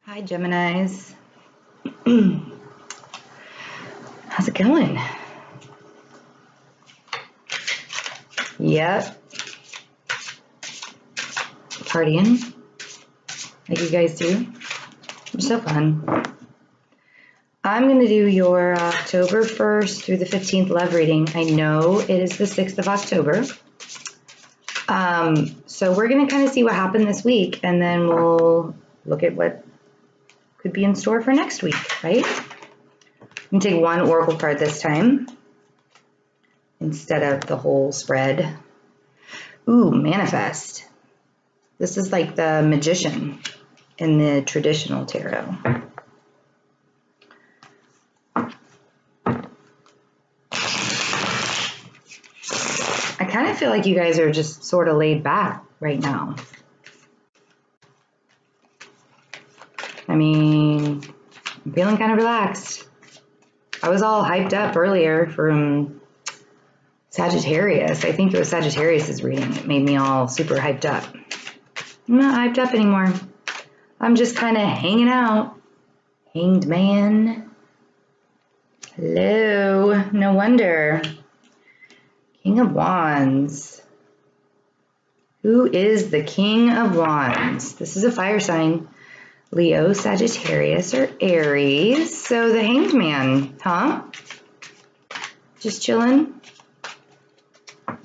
Hi, Geminis. How's it going? Yep. Partying, like you guys do. You're so fun. I'm going to do your October 1st through the 15th love reading. I know it is the 6th of October. So we're going to kind of see what happened this week, and then we'll look at what could be in store for next week, right? I'm going to take one oracle card this time instead of the whole spread. Ooh, manifest. This is like the magician in the traditional tarot. I kind of feel like you guys are just sort of laid back right now. I mean, I'm feeling kind of relaxed. I was all hyped up earlier from Sagittarius. I think it was Sagittarius's reading. It made me all super hyped up. I'm not hyped up anymore. I'm just kind of hanging out. Hanged man. Hello. No wonder. King of Wands. Who is the King of Wands? This is a fire sign. Leo, Sagittarius, or Aries. So the Hanged Man, huh? Just chilling.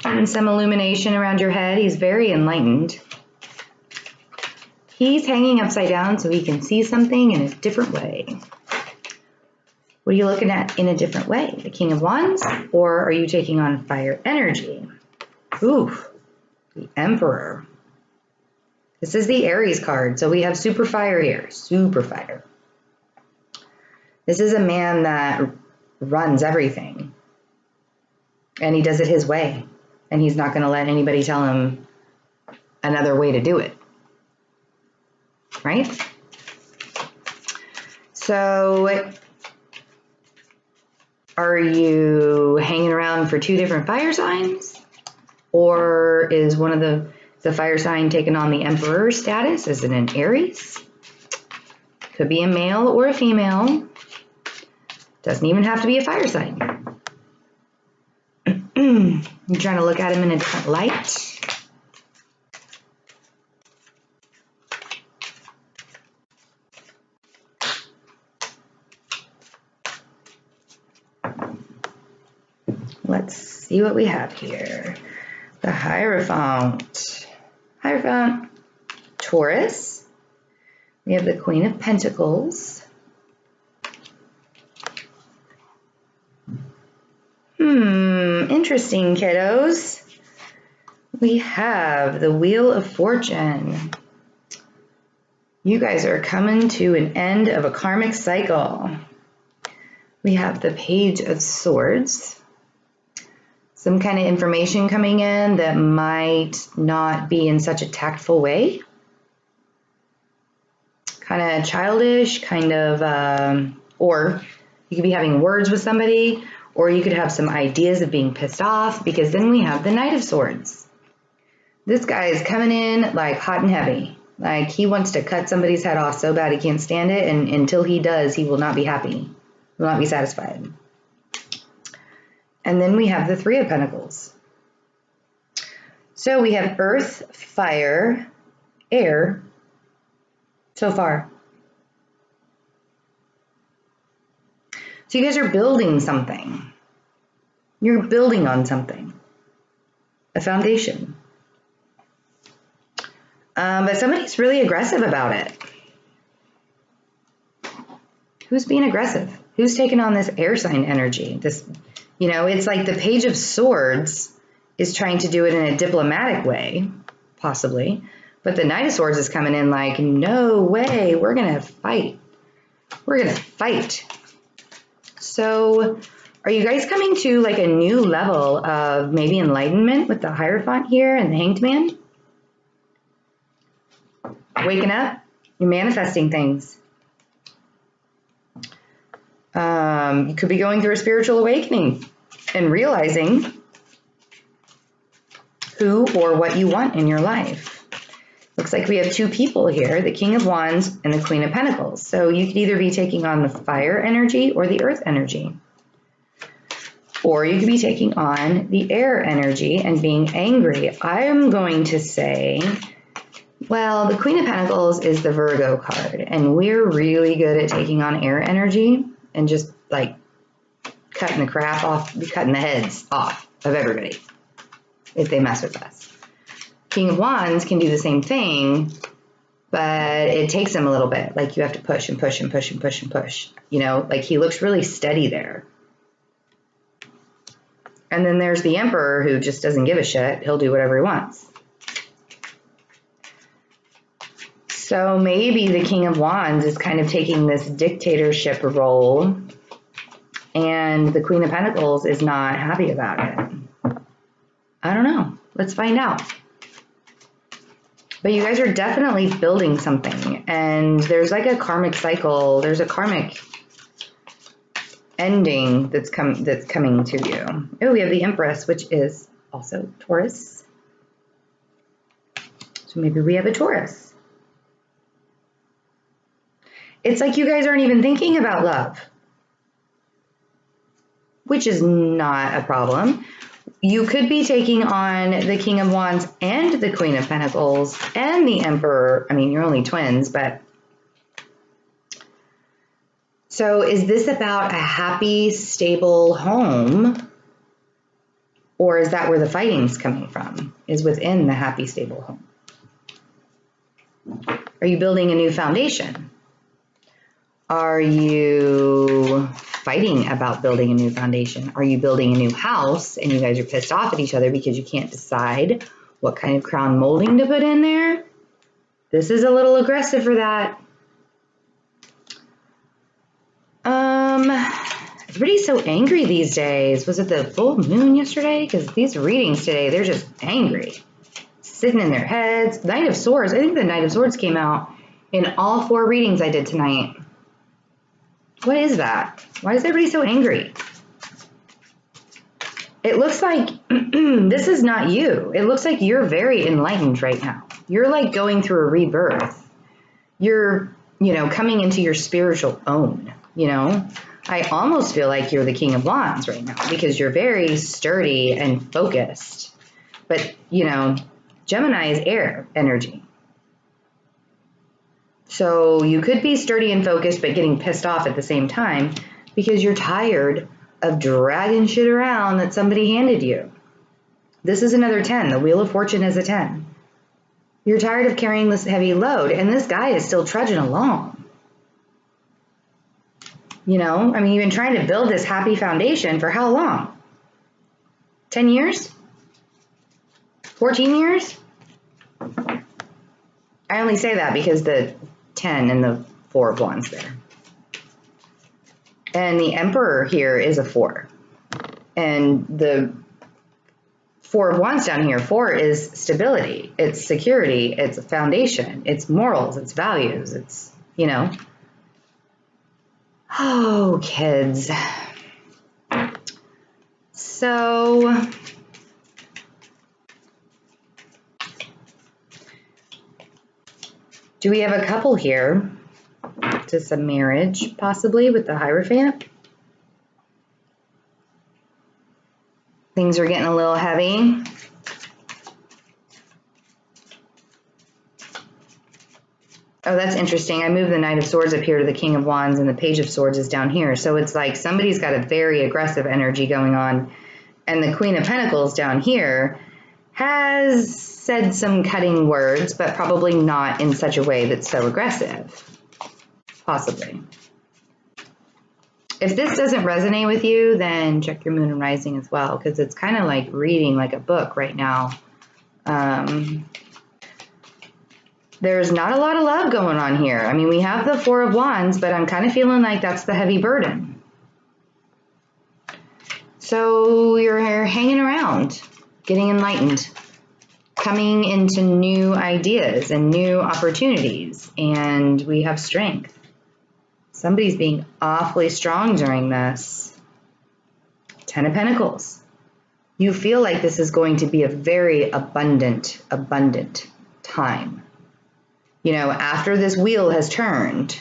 Getting some illumination around your head. He's very enlightened. He's hanging upside down so he can see something in a different way. What are you looking at in a different way? The King of Wands? Or are you taking on fire energy? Ooh, the Emperor. This is the Aries card, so we have super fire here. Super fire. This is a man that runs everything. And he does it his way. And he's not going to let anybody tell him another way to do it. Right? So, are you hanging around for two different fire signs? Or is one of the fire sign taking on the Emperor status? Is it an Aries? Could be a male or a female. Doesn't even have to be a fire sign. You're trying to look at him in a different light. Let's see what we have here. The Hierophant. Hierophant, Taurus. We have the Queen of Pentacles. Interesting, kiddos. We have the Wheel of Fortune. You guys are coming to an end of a karmic cycle. We have the Page of Swords. Some kind of information coming in that might not be in such a tactful way. Kind of childish, kind of, or you could be having words with somebody, or you could have some ideas of being pissed off, because then we have the Knight of Swords. This guy is coming in like hot and heavy. Like he wants to cut somebody's head off so bad he can't stand it, and until he does, he will not be happy, will not be satisfied. And then we have the Three of Pentacles. So we have earth, fire, air so far. So you guys are building something. You're building on something. A foundation. But somebody's really aggressive about it. Who's being aggressive? Who's taking on this air sign energy? This, you know, it's like the Page of Swords is trying to do it in a diplomatic way, possibly. But the Knight of Swords is coming in like, no way, we're going to fight. We're going to fight. So are you guys coming to like a new level of maybe enlightenment with the Hierophant here and the Hanged Man? Waking up, you're manifesting things. You could be going through a spiritual awakening and realizing who or what you want in your life. Looks like we have two people here, the King of Wands and the Queen of Pentacles. So you could either be taking on the fire energy or the earth energy. Or you could be taking on the air energy and being angry. I'm going to say, well, the Queen of Pentacles is the Virgo card, and we're really good at taking on air energy and just like cutting the crap off, cutting the heads off of everybody if they mess with us. King of Wands can do the same thing, but it takes him a little bit. Like you have to push and push and push and push and push. You know, like he looks really steady there. And then there's the Emperor who just doesn't give a shit. He'll do whatever he wants. So maybe the King of Wands is kind of taking this dictatorship role, and the Queen of Pentacles is not happy about it. I don't know. Let's find out. But you guys are definitely building something, and there's like a karmic cycle. There's a karmic ending that's coming to you. Oh, we have the Empress, which is also Taurus. So maybe we have a Taurus. It's like you guys aren't even thinking about love, which is not a problem. You could be taking on the King of Wands and the Queen of Pentacles and the Emperor. I mean, you're only twins, but... So is this about a happy, stable home? Or is that where the fighting's coming from? Is within the happy, stable home? Are you building a new foundation? Are you fighting about building a new foundation? Are you building a new house and you guys are pissed off at each other because you can't decide what kind of crown molding to put in there? This is a little aggressive for that. Everybody's so angry these days. Was it the full moon yesterday? Because these readings today, they're just angry. Sitting in their heads. Knight of Swords. I think the Knight of Swords came out in all 4 readings I did tonight. What is that? Why is everybody so angry? It looks like this is not you. It looks like you're very enlightened right now. You're like going through a rebirth. You're, you know, coming into your spiritual own, you know. I almost feel like you're the King of Wands right now because you're very sturdy and focused. But, you know, Gemini is air energy. So you could be sturdy and focused, but getting pissed off at the same time because you're tired of dragging shit around that somebody handed you. This is another 10. The Wheel of Fortune is a 10. You're tired of carrying this heavy load, and this guy is still trudging along. You know, I mean, you've been trying to build this happy foundation for how long? 10 years? 14 years? I only say that because the 10 and the 4 of Wands there. And the Emperor here is a 4. And the 4 of Wands down here, 4 is stability. It's security. It's a foundation. It's morals. It's values. It's, you know. Oh, kids. So... do we have a couple here? To some marriage, possibly, with the Hierophant? Things are getting a little heavy. Oh, that's interesting. I moved the Knight of Swords up here to the King of Wands, and the Page of Swords is down here. So it's like somebody's got a very aggressive energy going on, and the Queen of Pentacles down here has said some cutting words, but probably not in such a way that's so aggressive. Possibly. If this doesn't resonate with you, then check your moon and rising as well, because it's kind of like reading like a book right now. There's not a lot of love going on here. I mean, we have the 4 of Wands, but I'm kind of feeling like that's the heavy burden. So you're hanging around, getting enlightened, coming into new ideas and new opportunities, and we have strength. Somebody's being awfully strong during this. 10 of Pentacles. You feel like this is going to be a very abundant time. You know, after this wheel has turned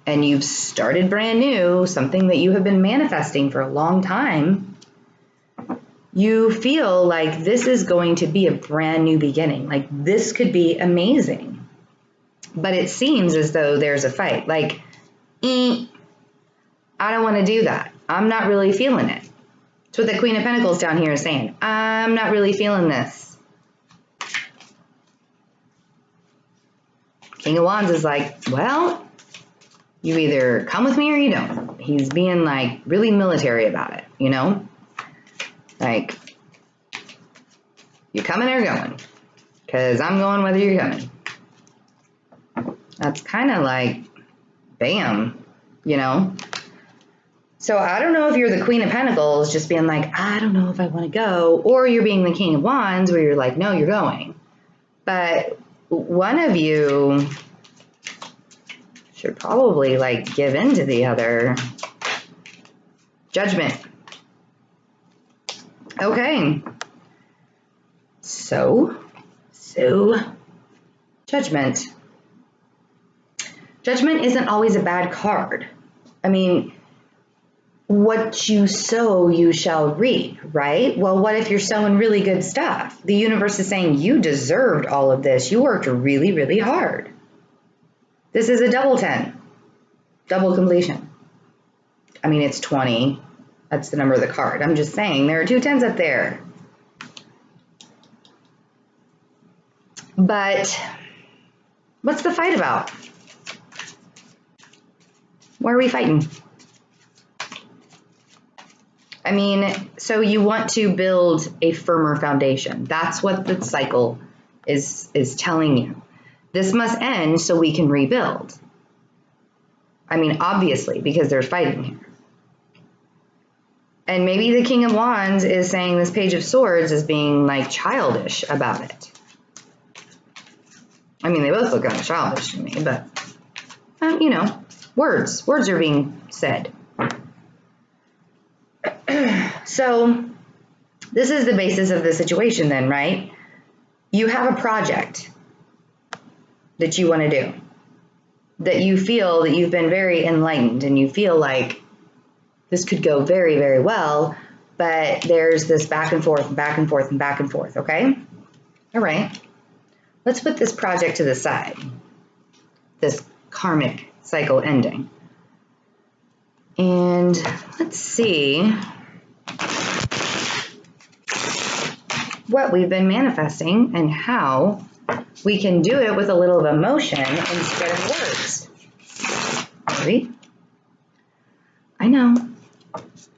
and you've started brand new, something that you have been manifesting for a long time, you feel like this is going to be a brand new beginning. Like this could be amazing. But it seems as though there's a fight. Like, I don't want to do that. I'm not really feeling it. That's what the Queen of Pentacles down here is saying. I'm not really feeling this. King of Wands is like, well, you either come with me or you don't. He's being like really military about it, you know? Like, you coming or going? Because I'm going whether you're coming. That's kind of like, bam, you know? So I don't know if you're the Queen of Pentacles just being like, I don't know if I want to go, or you're being the King of Wands where you're like, no, you're going. But one of you should probably like give in to the other. Judgment. Okay. So, Judgment. Judgment isn't always a bad card. I mean, what you sow, you shall reap, right? Well, what if you're sowing really good stuff? The universe is saying you deserved all of this. You worked really, really hard. This is a double 10, double completion. I mean, it's 20. That's the number of the card. I'm just saying there are 2 10s up there. But what's the fight about? Why are we fighting? I mean, so you want to build a firmer foundation. That's what the cycle is telling you. This must end so we can rebuild. I mean, obviously, because there's fighting here. And maybe the King of Wands is saying this Page of Swords is being like childish about it. I mean, they both look kind of childish to me, but you know, words are being said. So this is the basis of the situation then, right? You have a project that you want to do, that you feel that you've been very enlightened and you feel like this could go very, very well, but there's this back and forth and back and forth and back and forth, okay? All right. Let's put this project to the side, this karmic cycle ending. And let's see what we've been manifesting and how we can do it with a little of emotion instead of words. Maybe. I know.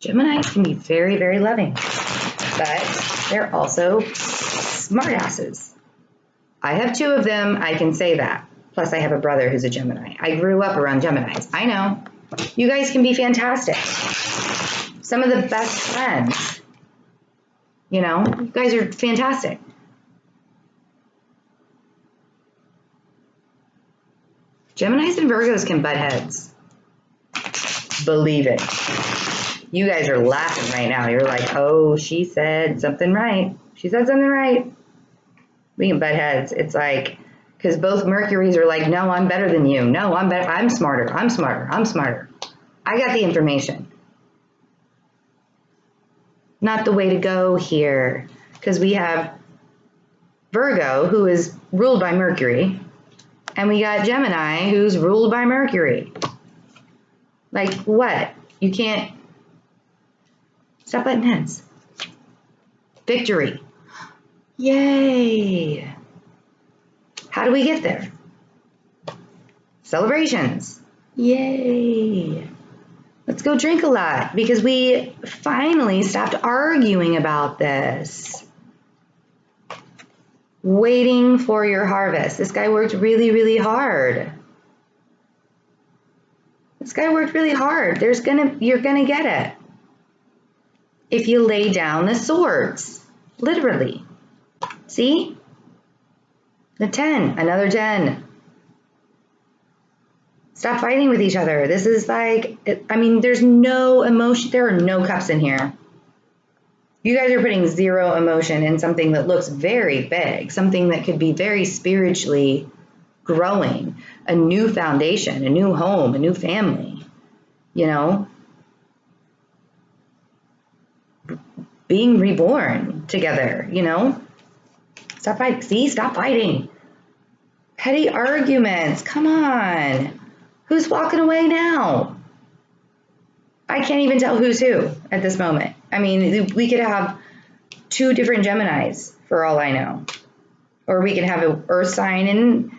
Geminis can be very, very loving, but they're also smartasses. I have 2 of them, I can say that. Plus I have a brother who's a Gemini. I grew up around Geminis. I know. You guys can be fantastic. Some of the best friends. You know, you guys are fantastic. Geminis and Virgos can butt heads. Believe it. You guys are laughing right now. You're like, oh, she said something right. She said something right. We can butt heads. It's like, because both Mercuries are like, no, I'm better than you. No, I'm better. I'm smarter. I'm smarter. I'm smarter. I got the information. Not the way to go here. Because we have Virgo, who is ruled by Mercury, and we got Gemini, who's ruled by Mercury. Like, what? You can't... Stop butting heads. Victory. Yay. How do we get there? Celebrations. Yay. Let's go drink a lot because we finally stopped arguing about this. Waiting for your harvest. This guy worked really, really hard. This guy worked really hard. You're gonna get it. If you lay down the swords, literally. See? The 10, another 10. Stop fighting with each other. This is like, I mean, there's no emotion. There are no cups in here. You guys are putting 0 emotion in something that looks very big, something that could be very spiritually growing, a new foundation, a new home, a new family, you know, being reborn together, you know. Stop fighting. See, stop fighting. Petty arguments. Come on. Who's walking away now? I can't even tell who's who at this moment. I mean, we could have 2 different Geminis for all I know. Or we could have an earth sign and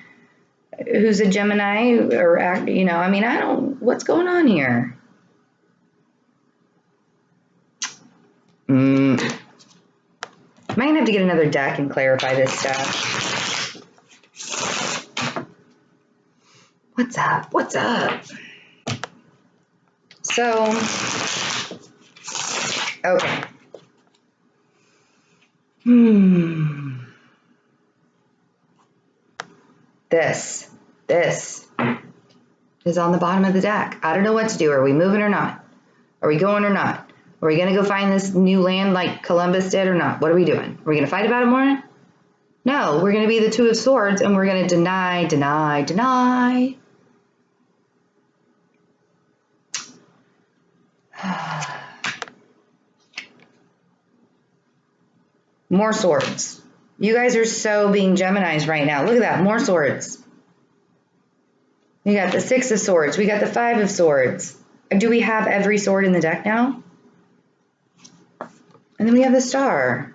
who's a Gemini, or, you know, I mean, I don't, what's going on here? Might have to get another deck and clarify this stuff. What's up? What's up? So, okay. This is on the bottom of the deck. I don't know what to do. Are we moving or not? Are we going or not? Are we going to go find this new land like Columbus did or not? What are we doing? Are we going to fight about it more? No, we're going to be the 2 of Swords and we're going to deny, deny, deny. More swords. You guys are so being Geminis right now. Look at that. More swords. We got the 6 of Swords. We got the 5 of Swords. Do we have every sword in the deck now? And then we have the Star.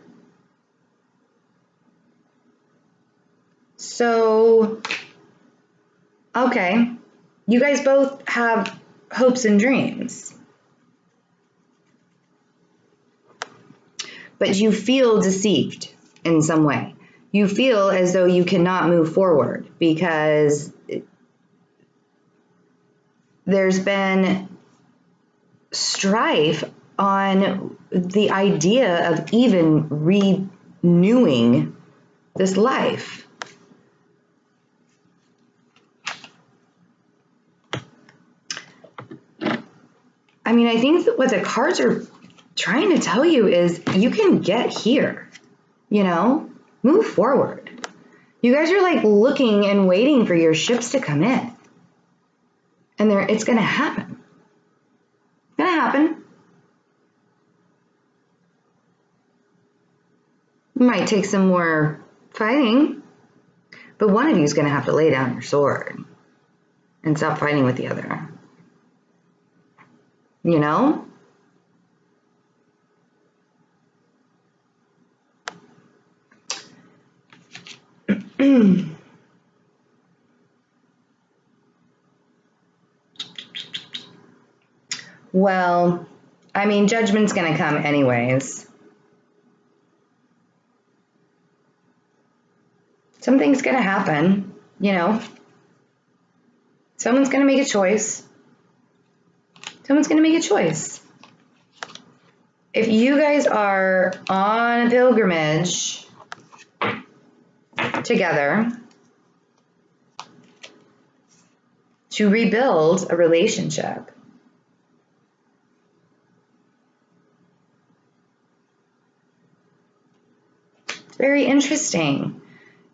So, okay. You guys both have hopes and dreams. But you feel deceived in some way. You feel as though you cannot move forward because there's been strife on the idea of even renewing this life. I mean, I think that what the cards are trying to tell you is you can get here, you know, move forward. You guys are like looking and waiting for your ships to come in. And it's going to happen. It's going to happen. It might take some more fighting, but one of you is going to have to lay down your sword and stop fighting with the other. You know? Well, I mean, judgment's going to come anyways. Something's going to happen, you know. Someone's going to make a choice. Someone's going to make a choice. If you guys are on a pilgrimage together to rebuild a relationship, it's very interesting.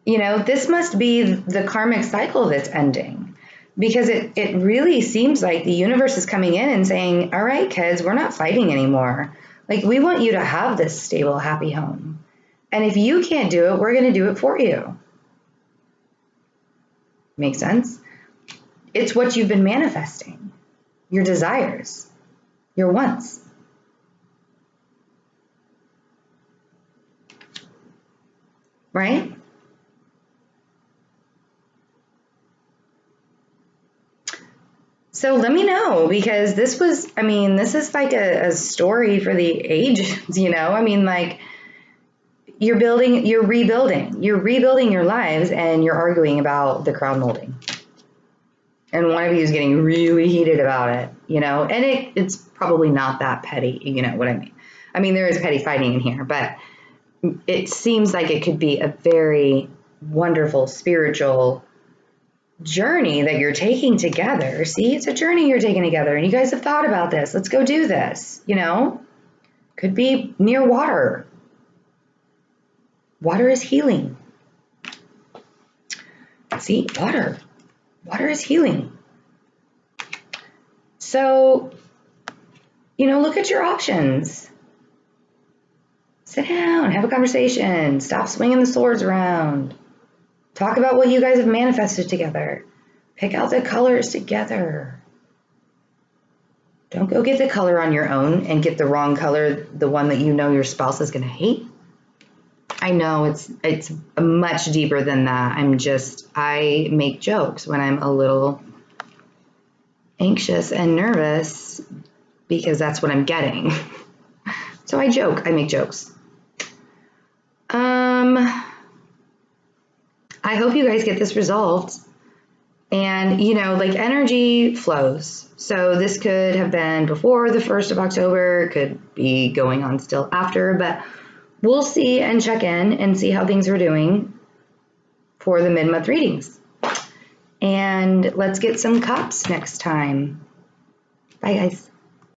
You know, this must be the karmic cycle that's ending, because it really seems like the universe is coming in and saying, all right, kids, we're not fighting anymore. Like, we want you to have this stable, happy home. And if you can't do it, we're going to do it for you. Make sense? It's what you've been manifesting. Your desires. Your wants. Right? So let me know, because this was, I mean, this is like a story for the ages, you know? I mean, like, you're rebuilding your lives, and you're arguing about the crown molding. And one of you is getting really heated about it, you know? And it's probably not that petty, you know what I mean? I mean, there is petty fighting in here, but it seems like it could be a very wonderful spiritual journey that you're taking together. See, it's a journey you're taking together, and you guys have thought about this. Let's go do this, you know? Could be near water. Water is healing. Let's see, water. Water is healing. So, you know, look at your options. Sit down, have a conversation, stop swinging the swords around. Talk about what you guys have manifested together. Pick out the colors together. Don't go get the color on your own and get the wrong color, the one that you know your spouse is going to hate. I know it's much deeper than that. I make jokes when I'm a little anxious and nervous because that's what I'm getting. So I joke, I make jokes. I hope you guys get this resolved. And, you know, like energy flows. So this could have been before the 1st of October, could be going on still after, but we'll see and check in and see how things are doing for the mid-month readings. And let's get some cups next time. Bye, guys.